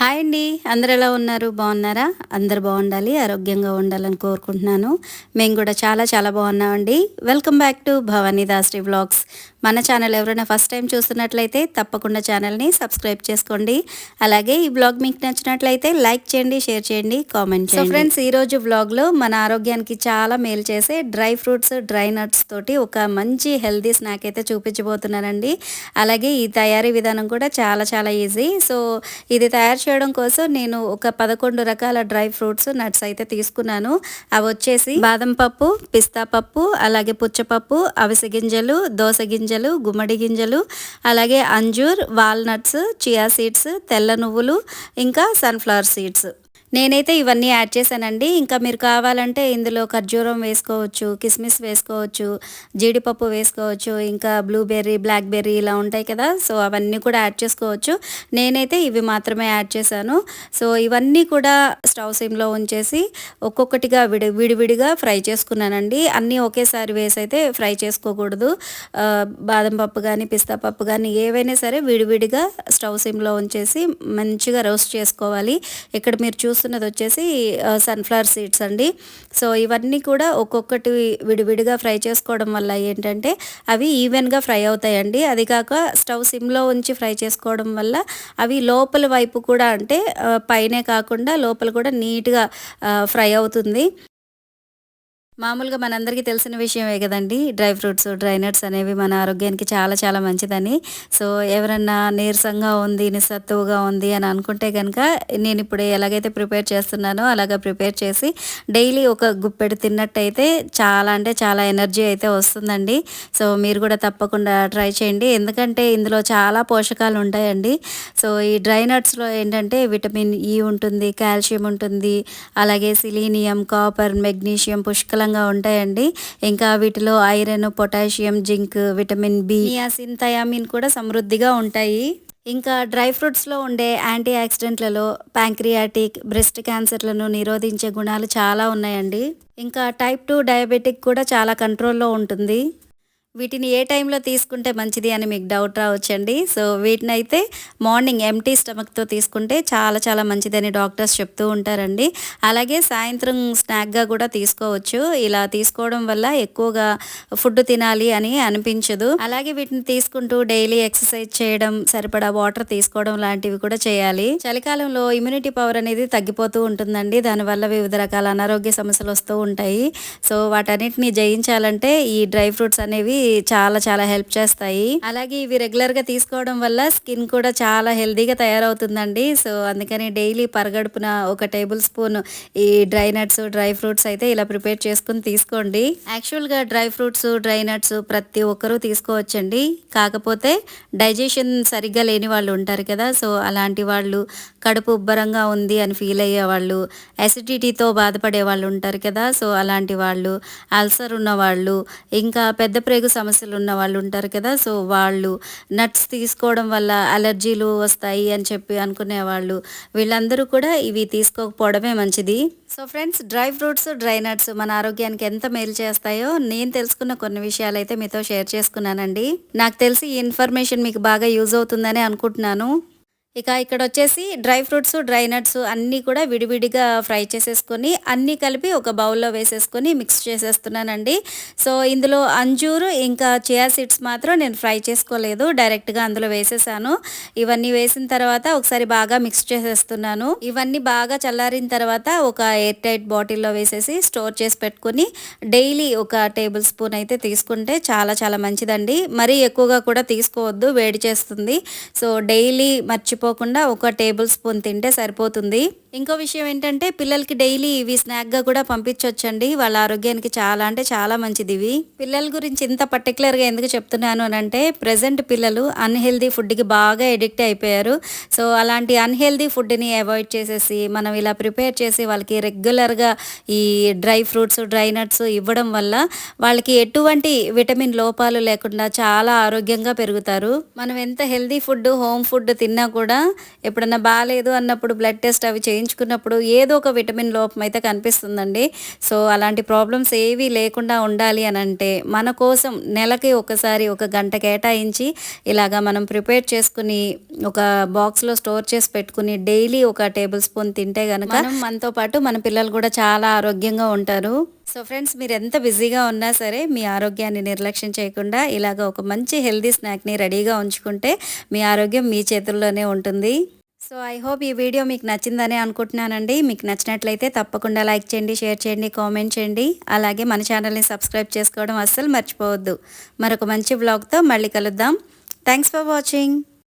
Hi అండి. అందరూ ఎలా ఉన్నారు? బాగున్నారా? అందరూ బాగుండాలి, ఆరోగ్యంగా ఉండాలని కోరుకుంటున్నాను. మేము కూడా చాలా చాలా బాగున్నామండి. Welcome back to Bhavani Dasari vlogs. మన ఛానల్ ఎవరైనా ఫస్ట్ టైం చూస్తున్నట్లయితే తప్పకుండా ఛానల్ని సబ్స్క్రైబ్ చేసుకోండి. అలాగే ఈ వ్లాగ్ మీకు నచ్చినట్లయితే లైక్ చేయండి, షేర్ చేయండి, కామెంట్ చేయండి. సో ఫ్రెండ్స్, ఈరోజు వ్లాగ్లో మన ఆరోగ్యానికి చాలా మేలు చేసే డ్రై ఫ్రూట్స్, డ్రై నట్స్ తోటి ఒక మంచి హెల్తీ స్నాక్ అయితే చూపించబోతున్నానండి. అలాగే ఈ తయారీ విధానం కూడా చాలా చాలా ఈజీ. సో ఇది తయారు చేయడం కోసం నేను ఒక 11 రకాల డ్రై ఫ్రూట్స్, నట్స్ అయితే తీసుకున్నాను. అవి వచ్చేసి బాదం పప్పు, పిస్తా పప్పు, అలాగే పుచ్చపప్పు, అవిసె గింజలు, దోస గింజలు, గుమ్మడి గింజలు, అలాగే అంజూర్, వాల్నట్స్, చియా సీడ్స్, తెల్ల నువ్వులు, ఇంకా సన్ఫ్లవర్ సీడ్స్. నేనైతే ఇవన్నీ యాడ్ చేశానండి. ఇంకా మీరు కావాలంటే ఇందులో ఖర్జూరం వేసుకోవచ్చు, కిస్మిస్ వేసుకోవచ్చు, జీడిపప్పు వేసుకోవచ్చు, ఇంకా బ్లూబెర్రీ, బ్లాక్బెర్రీ ఇలా ఉంటాయి కదా, సో అవన్నీ కూడా యాడ్ చేసుకోవచ్చు. నేనైతే ఇవి మాత్రమే యాడ్ చేశాను. సో ఇవన్నీ కూడా స్టవ్ సిమ్లో ఉంచేసి ఒక్కొక్కటిగా విడివిడిగా ఫ్రై చేసుకున్నానండి. అన్నీ ఒకేసారి వేసి అయితే ఫ్రై చేసుకోకూడదు. బాదం పప్పు కానీ, పిస్తా పప్పు కానీ ఏవైనా సరే విడివిడిగా స్టవ్ సిమ్లో ఉంచేసి మంచిగా రోస్ట్ చేసుకోవాలి. ఇక్కడ మీరు చూస్తున్నది వచ్చేసి సన్ఫ్లవర్ సీడ్స్ అండి. సో ఇవన్నీ కూడా ఒక్కొక్కటి విడివిడిగా ఫ్రై చేసుకోవడం వల్ల ఏంటంటే అవి ఈవెన్గా ఫ్రై అవుతాయండి. అది కాక స్టవ్ సిమ్లో ఉంచి ఫ్రై చేసుకోవడం వల్ల అవి లోపల వైపు కూడా, అంటే పైనే కాకుండా లోపల కూడా నీట్గా ఫ్రై అవుతుంది. మామూలుగా మనందరికీ తెలిసిన విషయమే కదండి, డ్రై ఫ్రూట్స్, డ్రై నట్స్ అనేవి మన ఆరోగ్యానికి చాలా చాలా మంచిదని. సో ఎవరన్నా నీరసంగా ఉంది, నిస్సత్తువుగా ఉంది అని అనుకుంటే కనుక నేను ఇప్పుడు ఎలాగైతే ప్రిపేర్ చేస్తున్నానో అలాగా ప్రిపేర్ చేసి డైలీ ఒక గుప్పెడు తిన్నట్టయితే చాలా అంటే చాలా ఎనర్జీ అయితే వస్తుందండి. సో మీరు కూడా తప్పకుండా ట్రై చేయండి, ఎందుకంటే ఇందులో చాలా పోషకాలు ఉంటాయండి. సో ఈ డ్రై నట్స్లో ఏంటంటే విటమిన్ ఈ ఉంటుంది, కాల్షియం ఉంటుంది, అలాగే సిలీనియం, కాపర్, మెగ్నీషియం పుష్కలంగా ఉంటాయండి. ఇంకా వీటిలో iron, potassium, zinc, vitamin B, niacin, thiamine కూడా సమృద్ధిగా ఉంటాయి. ఇంకా డ్రై ఫ్రూట్స్లో ఉండే యాంటీ ఆక్సిడెంట్లలో ప్యాంక్రియాటిక్, బ్రెస్ట్ క్యాన్సర్లను నిరోధించే గుణాలు చాలా ఉన్నాయండి. ఇంకా టైప్ 2 డయాబెటిక్ కూడా చాలా కంట్రోల్లో ఉంటుంది. వీటిని ఏ టైంలో తీసుకుంటే మంచిది అని మీకు డౌట్ రావచ్చండి. సో వీటిని అయితే మార్నింగ్ ఎంటీ స్టమక్తో తీసుకుంటే చాలా చాలా మంచిదని డాక్టర్స్ చెప్తూ ఉంటారండి. అలాగే సాయంత్రం స్నాక్గా కూడా తీసుకోవచ్చు. ఇలా తీసుకోవడం వల్ల ఎక్కువగా ఫుడ్ తినాలి అని అనిపించదు. అలాగే వీటిని తీసుకుంటూ డైలీ ఎక్సర్సైజ్ చేయడం, సరిపడా వాటర్ తీసుకోవడం లాంటివి కూడా చేయాలి. చలికాలంలో ఇమ్యూనిటీ పవర్ అనేది తగ్గిపోతూ ఉంటుందండి. దానివల్ల వివిధ రకాల అనారోగ్య సమస్యలు వస్తూ ఉంటాయి. సో వాటన్నిటిని జయించాలంటే ఈ డ్రై ఫ్రూట్స్ అనేవి చాలా చాలా హెల్ప్ చేస్తాయి. అలాగే ఇవి రెగ్యులర్ గా తీసుకోవడం వల్ల స్కిన్ కూడా చాలా హెల్దీగా తయారవుతుందండి. సో అందుకని డైలీ పరగడుపున ఒక టేబుల్ స్పూన్ ఈ డ్రై నట్స్, డ్రై ఫ్రూట్స్ అయితే ఇలా ప్రిపేర్ చేసుకుని తీసుకోండి. యాక్చువల్ గా డ్రై ఫ్రూట్స్, డ్రై నట్స్ ప్రతి ఒక్కరూ తీసుకోవచ్చండి. కాకపోతే డైజెషన్ సరిగ్గా లేని వాళ్ళు ఉంటారు కదా, సో అలాంటి వాళ్ళు, కడుపు ఉబ్బరంగా ఉంది అని ఫీల్ అయ్యే వాళ్ళు, అసిడిటీతో బాధపడే వాళ్ళు ఉంటారు కదా, సో అలాంటి వాళ్ళు, అల్సర్ ఉన్న వాళ్ళు, ఇంకా పెద్ద ప్రేగు సమస్యలు ఉన్న వాళ్ళు ఉంటారు కదా, సో వాళ్ళు, నట్స్ తీసుకోవడం వల్ల అలర్జీలు వస్తాయి అని చెప్పి అనుకునే వాళ్ళు, వీళ్ళందరూ కూడా ఇవి తీసుకోకపోవడమే మంచిది. So friends, dry fruits, dry nuts మన ఆరోగ్యానికి ఎంత మేలు చేస్తాయో నేను తెలుసుకున్న కొన్ని విషయాలు అయితే మీతో షేర్ చేసుకున్నానండి. నాకు తెలిసి ఈ ఇన్ఫర్మేషన్ మీకు బాగా యూజ్ అవుతుందని అనుకుంటున్నాను. ఇక ఇక్కడ వచ్చేసి డ్రై ఫ్రూట్స్, డ్రై నట్స్ అన్నీ కూడా విడివిడిగా ఫ్రై చేసేసుకొని అన్నీ కలిపి ఒక బౌల్లో వేసేసుకొని మిక్స్ చేసేస్తున్నానండి. సో ఇందులో అంజూరు ఇంకా చియా సీడ్స్ మాత్రం నేను ఫ్రై చేసుకోలేదు, డైరెక్ట్గా అందులో వేసేసాను. ఇవన్నీ వేసిన తర్వాత ఒకసారి బాగా మిక్స్ చేసేస్తున్నాను. ఇవన్నీ బాగా చల్లారిన తర్వాత ఒక ఎయిర్ టైట్ బాటిల్లో వేసేసి స్టోర్ చేసి పెట్టుకుని డైలీ ఒక టేబుల్ స్పూన్ అయితే తీసుకుంటే చాలా చాలా మంచిదండి. మరీ ఎక్కువగా కూడా తీసుకోవద్దు, వేడి చేస్తుంది. సో డైలీ మర్చిపోకుండా ఒక టేబుల్ స్పూన్ తింటే సరిపోతుంది. ఇంకో విషయం ఏంటంటే పిల్లలకి డైలీ ఇవి స్నాక్గా కూడా పంపించవచ్చండి. వాళ్ళ ఆరోగ్యానికి చాలా అంటే చాలా మంచిది ఇవి. పిల్లల గురించి ఇంత పర్టికులర్గా ఎందుకు చెప్తున్నాను అని అంటే, ప్రజెంట్ పిల్లలు అన్హెల్దీ ఫుడ్కి బాగా ఎడిక్ట్ అయిపోయారు. సో అలాంటి అన్హెల్దీ ఫుడ్ని అవాయిడ్ చేసేసి మనం ఇలా ప్రిపేర్ చేసి వాళ్ళకి రెగ్యులర్గా ఈ డ్రై ఫ్రూట్స్, డ్రై నట్స్ ఇవ్వడం వల్ల వాళ్ళకి ఎటువంటి విటమిన్ లోపాలు లేకుండా చాలా ఆరోగ్యంగా పెరుగుతారు. మనం ఎంత హెల్దీ ఫుడ్, హోమ్ ఫుడ్ తిన్నా కూడా ఎప్పుడన్నా బాగాలేదు అన్నప్పుడు బ్లడ్ టెస్ట్ అవి వేయించుకున్నప్పుడు ఏదో ఒక విటమిన్ లోపం అయితే కనిపిస్తుందండి. సో అలాంటి ప్రాబ్లమ్స్ ఏవి లేకుండా ఉండాలి అని అంటే మన కోసం నెలకి ఒకసారి ఒక గంట కేటాయించి ఇలాగా మనం ప్రిపేర్ చేసుకుని ఒక బాక్స్లో స్టోర్ చేసి పెట్టుకుని డైలీ ఒక టేబుల్ స్పూన్ తింటే గనక మనతో పాటు మన పిల్లలు కూడా చాలా ఆరోగ్యంగా ఉంటారు. సో ఫ్రెండ్స్, మీరు ఎంత బిజీగా ఉన్నా సరే మీ ఆరోగ్యాన్ని నిర్లక్ష్యం చేయకుండా ఇలాగ ఒక మంచి హెల్దీ స్నాక్ని రెడీగా ఉంచుకుంటే మీ ఆరోగ్యం మీ చేతుల్లోనే ఉంటుంది. సో ఐ హోప్ ఈ వీడియో మీకు నచ్చిందని అనుకుంటున్నానండి. మీకు నచ్చినట్లయితే తప్పకుండా లైక్ చేయండి, షేర్ చేయండి, కామెంట్ చేయండి. అలాగే మన ఛానల్ని సబ్స్క్రైబ్ చేసుకోవడం అస్సలు మర్చిపోవద్దు. మరొక మంచి వ్లాగ్తో మళ్ళీ కలుద్దాం. Thanks for watching.